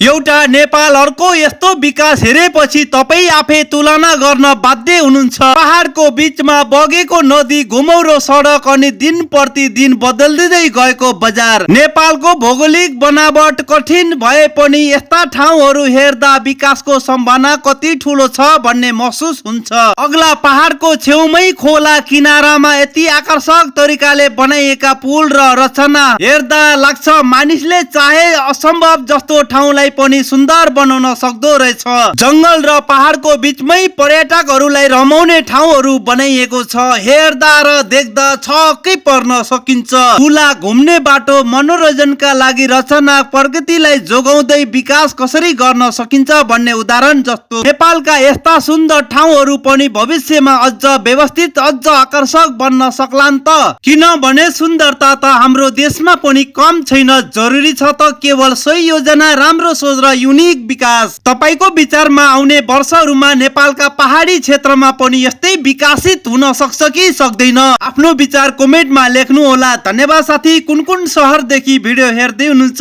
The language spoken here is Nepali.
एउटा नेपाल अर्को यस्तो विकास हेरेपछि तपाई आफै तुलना गर्न बाध्य हुनुहुन्छ। पहाडको बीचमा बगेको नदी, घुमौरो सडक अनि दिन प्रतिदिन बदल्दै गएको बजार। नेपालको भौगोलिक बनावट कठिन भए पनि यस्ता ठाउँहरू हेर्दा विकासको सम्भावना कति ठूलो छ भन्ने महसुस हुन्छ। अग्ला पहाडको छेउमै खोला किनारामा यति आकर्षक तरिकाले बनाइएका पुल र रचना हेर्दा लाग्छ मानिसले चाहे असम्भव जस्तो ठाउँलाई पनि सुन्दर बनाउन सक्दो रहेछ। जंगल र पहाडको बीचमै पर्यटकहरूलाई रमाउने ठाउँहरू बनाइएको छ। हेर्दा र देख्दा छक्कै पर्न सकिन्छ। ठूला घुम्ने बाटो, मनोरञ्जनका लागि रचना, प्रकृतिलाई जोगाउँदै विकास कसरी गर्न सकिन्छ भन्ने उदाहरण जस्तो नेपालका यस्ता सुन्दर ठाउँहरू पनि भविष्यमा अझ व्यवस्थित, अझ आकर्षक बन्न सक्लान् त। किनभने सुन्दरता त हाम्रो देशमा पनि कम छैन। जरुरी छ त केवल सही योजना, राम्रो सोच र युनिक विकास। तपाईको विचारमा आउने वर्षहरूमा नेपालका पहाडी क्षेत्रमा पनि यस्तै विकसित हुन सक्छ कि सक्दैन? आफ्नो विचार कमेन्टमा लेख्नु होला। धन्यवाद साथी। कुन कुन शहरदेखि भिडियो हेर्दै हुनुहुन्छ?